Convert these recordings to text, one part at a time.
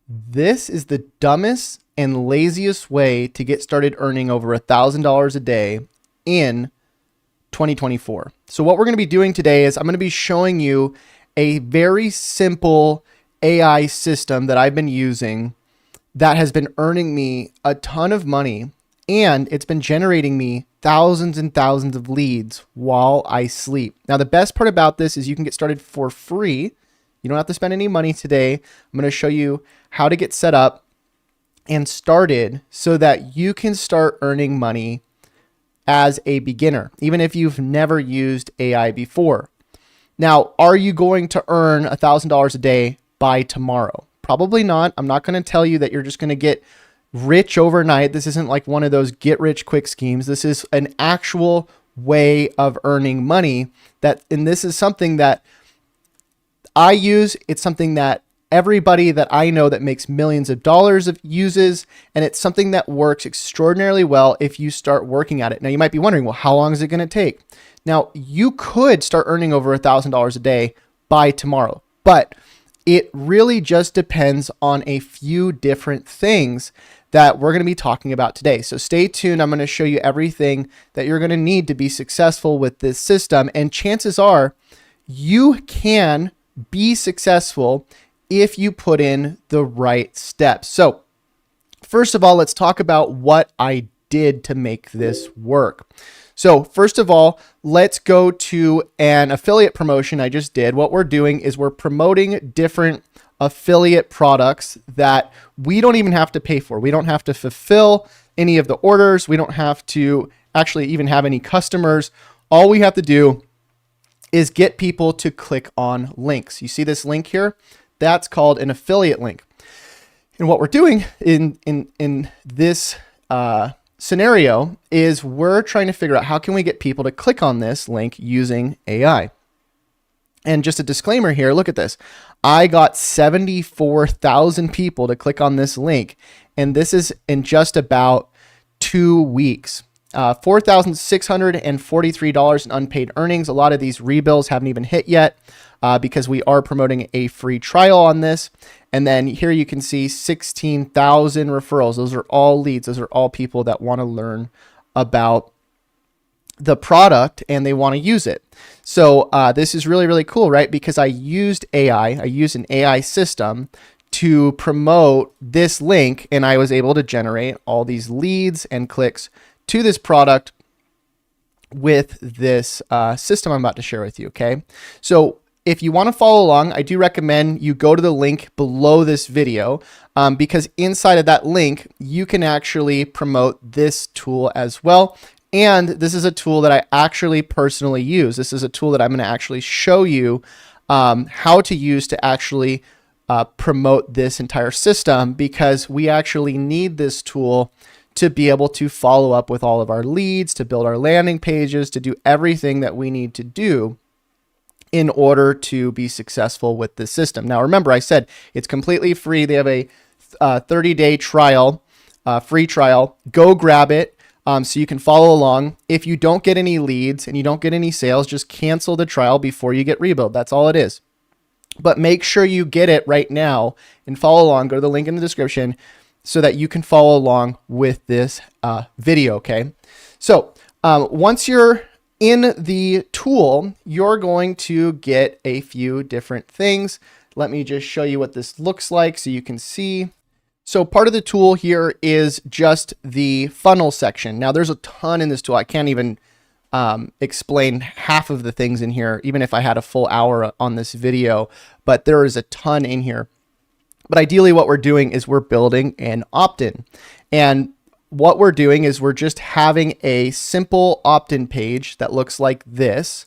This is the dumbest and laziest way to get started earning over $1,000 a day in 2024. So what we're going to be doing today is I'm going to be showing you a very simple AI system that I've been using that has been earning me a ton of money, and it's been generating me thousands and thousands of leads while I sleep. Now, the best part about this is you can get started for free. You don't have to spend any money today. I'm going to show you how to get set up and started so that you can start earning money as a beginner, even if you've never used AI before. Now, are you going to earn $1,000 a day by tomorrow? Probably not. I'm not going to tell you that you're just going to get rich overnight. This isn't like one of those get rich quick schemes. This is an actual way of earning money and this is something that I use. It's something that everybody that I know that makes millions of dollars uses, and it's something that works extraordinarily well if you start working at it. Now, you might be wondering, well, how long is it going to take? Now, you could start earning over $1,000 a day by tomorrow, but it really just depends on a few different things that we're going to be talking about today. So stay tuned. I'm going to show you everything that you're going to need to be successful with this system, and chances are you can be successful if you put in the right steps. So first of all, let's talk about what I did to make this work. So first of all, let's go to an affiliate promotion I just did. What we're doing is we're promoting different affiliate products that we don't even have to pay for. We don't have to fulfill any of the orders. We don't have to actually even have any customers. All we have to do is get people to click on links. You see this link here? That's called an affiliate link. And what we're doing in this scenario is we're trying to figure out how can we get people to click on this link using AI. And just a disclaimer here, look at this. I got 74,000 people to click on this link, and this is in just about 2 weeks. $4,643 in unpaid earnings. A lot of these rebills haven't even hit yet because we are promoting a free trial on this. And then here you can see 16,000 referrals. Those are all leads. Those are all people that want to learn about the product and they want to use it. So this is really, really cool, right? Because I used AI. I used an AI system to promote this link, and I was able to generate all these leads and clicks to this product with this system I'm about to share with you, okay? So if you want to follow along, I do recommend you go to the link below this video because inside of that link, you can actually promote this tool as well. And this is a tool that I actually personally use. This is a tool that I'm going to actually show you how to use to actually promote this entire system, because we actually need this tool to be able to follow up with all of our leads, to build our landing pages, to do everything that we need to do in order to be successful with this system. Now, remember, I said it's completely free. They have a 30-day trial, free trial. Go grab it so you can follow along. If you don't get any leads and you don't get any sales, just cancel the trial before you get rebilled. That's all it is. But make sure you get it right now and follow along. Go to the link in the description so that you can follow along with this video, okay? So once you're in the tool, you're going to get a few different things. Let me just show you what this looks like so you can see. So part of the tool here is just the funnel section. Now there's a ton in this tool. I can't even explain half of the things in here, even if I had a full hour on this video, but there is a ton in here. But ideally what we're doing is we're building an opt-in. And what we're doing is we're just having a simple opt-in page that looks like this,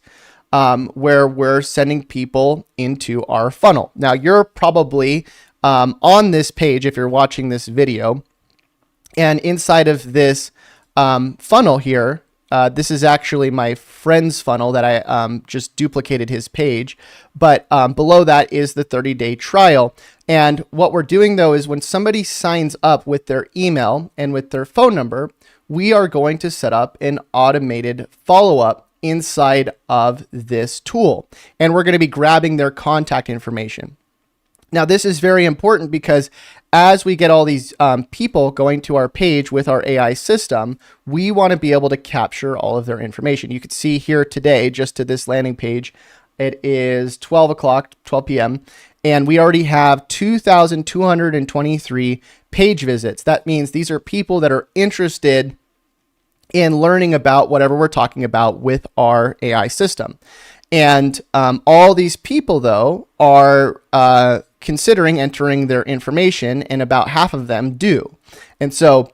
where we're sending people into our funnel. Now you're probably on this page if you're watching this video, and inside of this funnel here, this is actually my friend's funnel that I just duplicated his page, but below that is the 30-day trial. And what we're doing though is when somebody signs up with their email and with their phone number, we are going to set up an automated follow-up inside of this tool. And we're going to be grabbing their contact information. Now, this is very important because as we get all these people going to our page with our AI system, we want to be able to capture all of their information. You can see here today, just to this landing page, it is 12 o'clock, 12 p.m., and we already have 2,223 page visits. That means these are people that are interested in learning about whatever we're talking about with our AI system. And all these people, though, are considering entering their information, and about half of them do. And so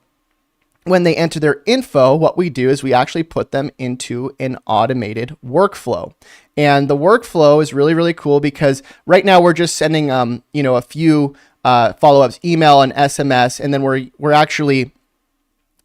when they enter their info, what we do is we actually put them into an automated workflow. And the workflow is really, really cool because right now we're just sending, a few follow-ups, email and SMS, and then we're actually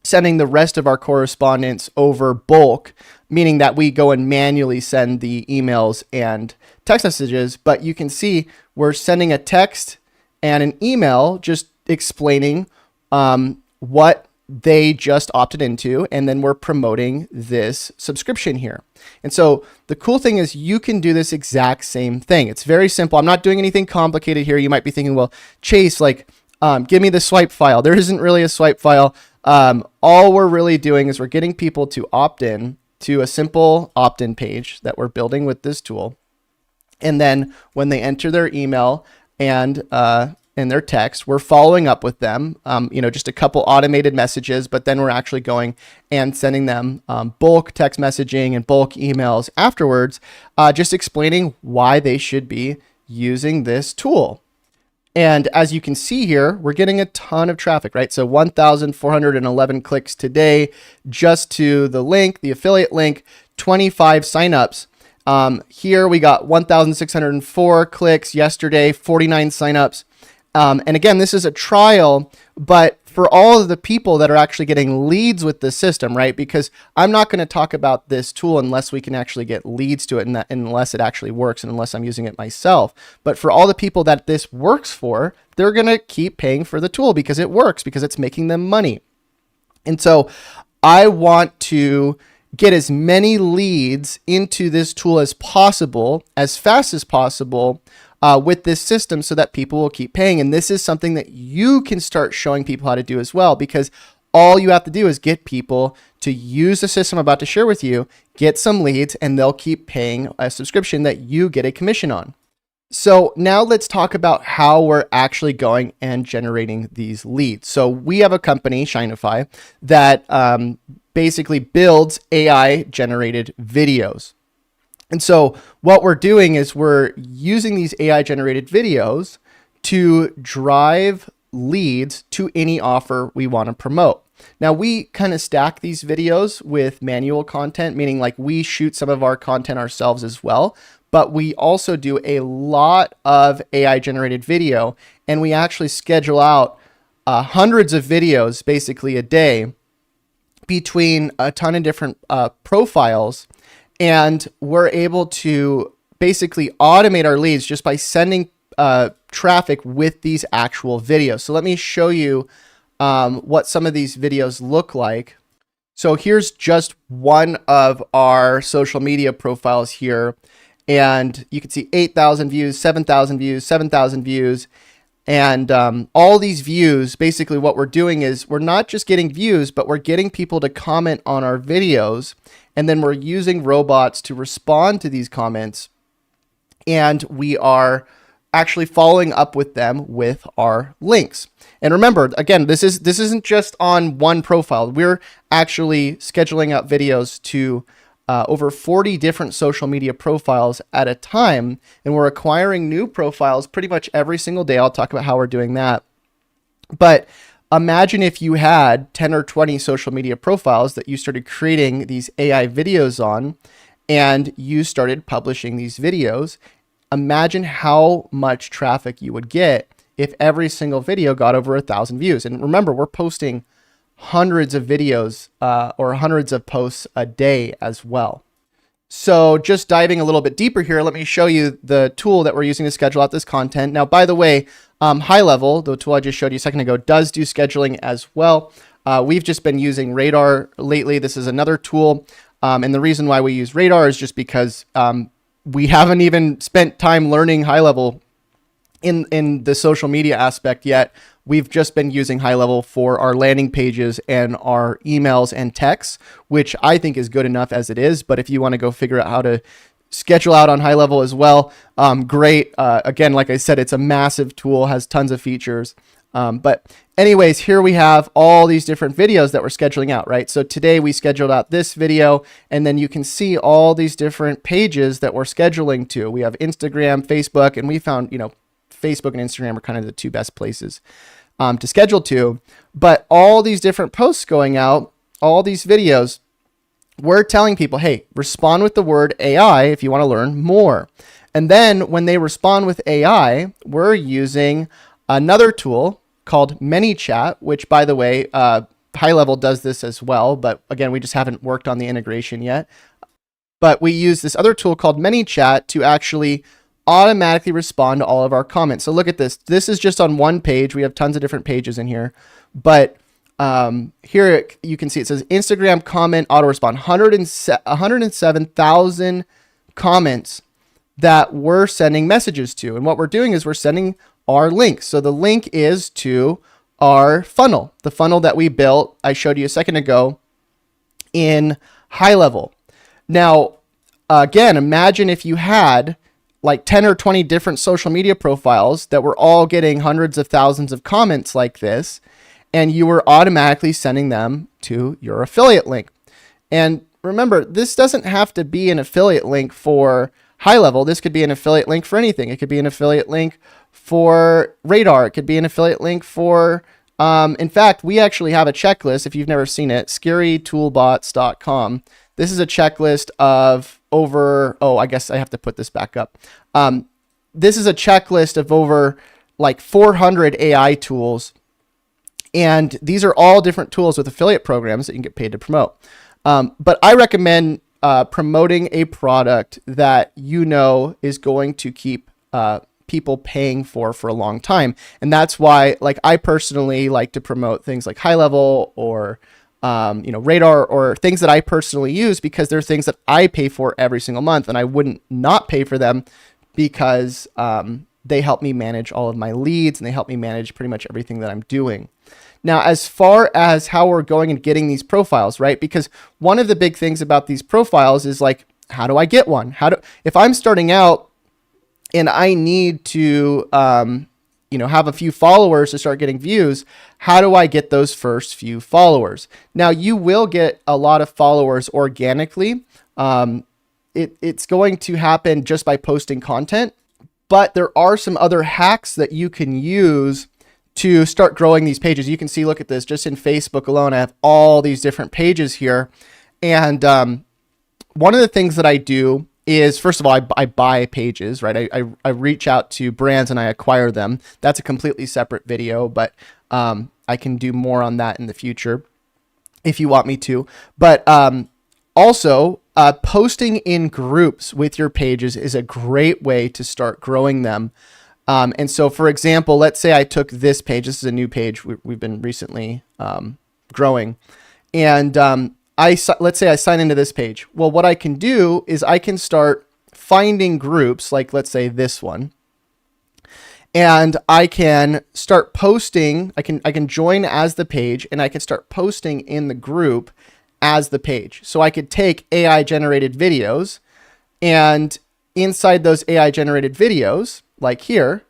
sending the rest of our correspondence over bulk, meaning that we go and manually send the emails and text messages. But you can see we're sending a text and an email just explaining what they just opted into, and then we're promoting this subscription here. And so the cool thing is you can do this exact same thing. It's very simple. I'm not doing anything complicated here. You might be thinking, well, Chase, give me the swipe file. There isn't really a swipe file. All we're really doing is we're getting people to opt in to a simple opt-in page that we're building with this tool. And then when they enter their email and their text, we're following up with them, just a couple automated messages, but then we're actually going and sending them bulk text messaging and bulk emails afterwards, just explaining why they should be using this tool. And as you can see here, we're getting a ton of traffic, right? So 1,411 clicks today just to the link, the affiliate link, 25 signups. Here we got 1,604 clicks yesterday, 49 signups. And again, this is a trial, but for all of the people that are actually getting leads with the system, right? Because I'm not going to talk about this tool unless we can actually get leads to it, and unless it actually works, and unless I'm using it myself. But for all the people that this works for, they're going to keep paying for the tool because it works, because it's making them money. And so I want to get as many leads into this tool as possible, as fast as possible, with this system, so that people will keep paying. And this is something that you can start showing people how to do as well, because all you have to do is get people to use the system I'm about to share with you, get some leads, and they'll keep paying a subscription that you get a commission on. So now let's talk about how we're actually going and generating these leads. So we have a company, Shinify, that basically builds AI generated videos. And so what we're doing is we're using these AI generated videos to drive leads to any offer we want to promote. Now we kind of stack these videos with manual content, meaning like we shoot some of our content ourselves as well, but we also do a lot of AI generated video, and we actually schedule out hundreds of videos basically a day between a ton of different profiles. And we're able to basically automate our leads just by sending traffic with these actual videos. So let me show you what some of these videos look like. So here's just one of our social media profiles here. And you can see 8,000 views, 7,000 views, 7,000 views. And all these views, basically what we're doing is we're not just getting views, but we're getting people to comment on our videos. And then we're using robots to respond to these comments. And we are actually following up with them with our links. And remember, again, this isn't just on one profile. We're actually scheduling out videos to over 40 different social media profiles at a time. And we're acquiring new profiles pretty much every single day. I'll talk about how we're doing that. But imagine if you had 10 or 20 social media profiles that you started creating these AI videos on, and you started publishing these videos. Imagine how much traffic you would get if every single video got over 1,000 views. And remember, we're posting hundreds of videos or hundreds of posts a day as well. So just diving a little bit deeper here, let me show you the tool that we're using to schedule out this content. Now, by the way, High Level, the tool I just showed you a second ago, does do scheduling as well. We've just been using Radar lately. This is another tool. And the reason why we use Radar is just because we haven't even spent time learning High Level in the social media aspect yet. We've just been using High Level for our landing pages and our emails and texts, which I think is good enough as it is. But if you want to go figure out how to schedule out on High Level as well, great. Again, like I said, it's a massive tool, has tons of features. But anyways, here we have all these different videos that we're scheduling out, right? So today we scheduled out this video, and then you can see all these different pages that we're scheduling to. We have Instagram, Facebook, and we found, Facebook and Instagram are kind of the two best places to schedule to. But all these different posts going out, all these videos, we're telling people, hey, respond with the word AI if you want to learn more. And then when they respond with AI, we're using another tool called ManyChat, which, by the way, High Level does this as well. But again, we just haven't worked on the integration yet. But we use this other tool called ManyChat to actually automatically respond to all of our comments. So look at this. This is just on one page. We have tons of different pages in here. But here you can see it says Instagram comment auto respond, 107,000 comments that we're sending messages to. And what we're doing is we're sending our link. So the link is to our funnel, the funnel that we built, I showed you a second ago, in High Level. Now, again, imagine if you had like 10 or 20 different social media profiles that were all getting hundreds of thousands of comments like this, and you were automatically sending them to your affiliate link. And remember, this doesn't have to be an affiliate link for High Level. This could be an affiliate link for anything. It could be an affiliate link for Radar. It could be an affiliate link for, in fact, we actually have a checklist. If you've never seen it, scarytoolbots.com. This is a checklist of over, I guess I have to put this back up. This is a checklist of over like 400 AI tools. And these are all different tools with affiliate programs that you can get paid to promote. But I recommend promoting a product that is going to keep people paying for a long time. And that's why, like, I personally like to promote things like High Level or Radar, or things that I personally use, because they're things that I pay for every single month, and I wouldn't not pay for them because they help me manage all of my leads, and they help me manage pretty much everything that I'm doing. Now, as far as how we're going and getting these profiles, right? Because one of the big things about these profiles is like, how do I get one? If I'm starting out and I need to, have a few followers to start getting views, how do I get those first few followers? Now, you will get a lot of followers organically. It's going to happen just by posting content, but there are some other hacks that you can use to start growing these pages. You can see, look at this, just in Facebook alone, I have all these different pages here. And one of the things that I do is, first of all, I buy pages, right? I reach out to brands and I acquire them. That's a completely separate video, but I can do more on that in the future if you want me to. But also, posting in groups with your pages is a great way to start growing them. And so, for example, let's say I took this page. This is a new page we've been recently growing. And let's say I sign into this page. Well, what I can do is I can start finding groups, like let's say this one. And I can start posting. I can join as the page, and I can start posting in the group as the page. So I could take AI generated videos, and inside those AI generated videos, like here,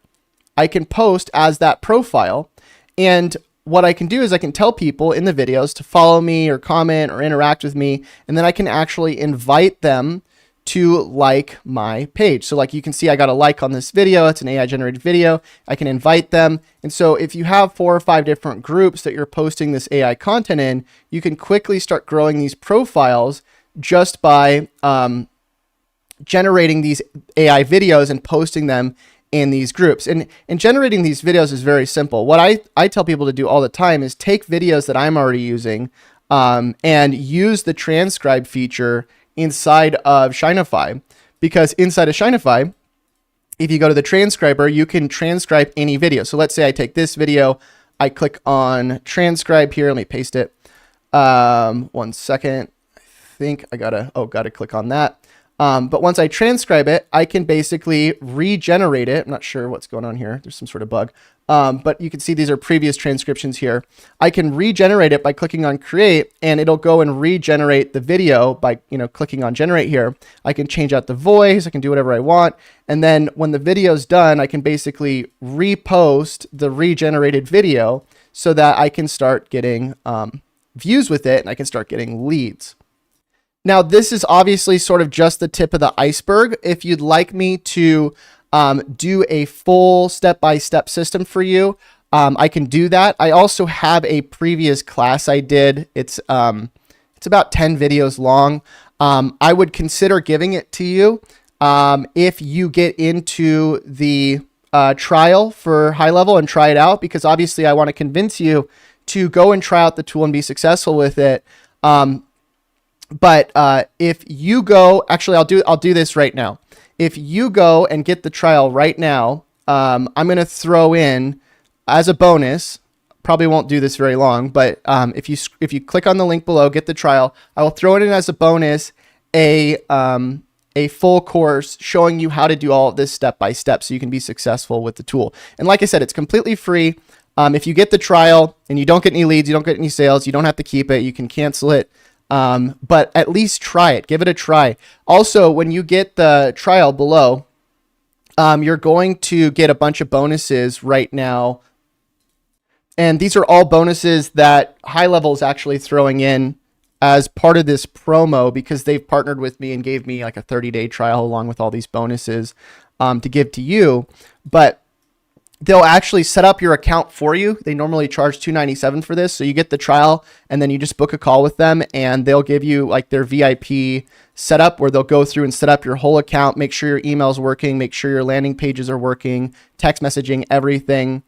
I can post as that profile. And what I can do is I can tell people in the videos to follow me or comment or interact with me. And then I can actually invite them to like my page. So like you can see, I got a like on this video. It's an AI generated video. I can invite them. And so if you have 4 or 5 different groups that you're posting this AI content in, you can quickly start growing these profiles just by generating these AI videos and posting them in these groups. And generating these videos is very simple. What I tell people to do all the time is take videos that I'm already using and use the transcribe feature inside of Shinify. Because inside of Shinify, if you go to the transcriber, you can transcribe any video. So let's say I take this video, I click on transcribe here. Let me paste it. 1 second. I think I gotta click on that. But once I transcribe it, I can basically regenerate it. I'm not sure what's going on here. There's some sort of bug. But you can see these are previous transcriptions here. I can regenerate it by clicking on create, and it'll go and regenerate the video by, clicking on generate here. I can change out the voice. I can do whatever I want. And then when the video's done, I can basically repost the regenerated video so that I can start getting views with it, and I can start getting leads. Now, this is obviously sort of just the tip of the iceberg. If you'd like me to do a full step-by-step system for you, I can do that. I also have a previous class I did. It's about 10 videos long. I would consider giving it to you if you get into the trial for high level and try it out, because obviously I want to convince you to go and try out the tool and be successful with it. But if you go, actually, I'll do this right now. If you go and get the trial right now, I'm going to throw in as a bonus. Probably won't do this very long, but if you click on the link below, get the trial, I will throw it in as a bonus, a full course showing you how to do all of this step by step so you can be successful with the tool. And like I said, it's completely free. If you get the trial and you don't get any leads, you don't get any sales, you don't have to keep it. You can cancel it. But at least try it. Give it a try. Also, when you get the trial below, you're going to get a bunch of bonuses right now. And these are all bonuses that High Level is actually throwing in as part of this promo, because they've partnered with me and gave me like a 30-day trial along with all these bonuses to give to you. But they'll actually set up your account for you. They normally charge $297 for this. So you get the trial and then you just book a call with them, and they'll give you like their VIP setup where they'll go through and set up your whole account, make sure your email's working, make sure your landing pages are working, text messaging, everything.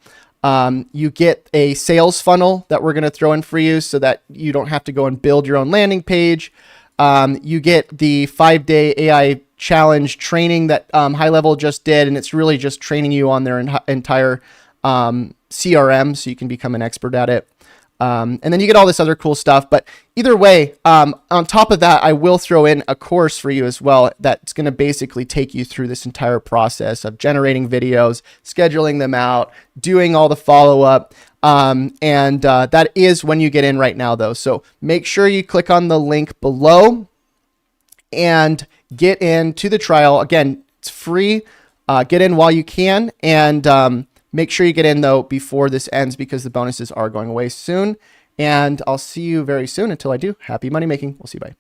You get a sales funnel that we're going to throw in for you so that you don't have to go and build your own landing page. You get the 5-day AI challenge training that High Level just did, and it's really just training you on their entire CRM so you can become an expert at it. And then you get all this other cool stuff. But either way, on top of that, I will throw in a course for you as well that's going to basically take you through this entire process of generating videos, scheduling them out, doing all the follow-up. And that is when you get in right now, though. So make sure you click on the link below and get into the trial. Again, it's free. Get in while you can, and make sure you get in, though, before this ends, because the bonuses are going away soon. And I'll see you very soon. Until I do, happy money making. We'll see you. Bye.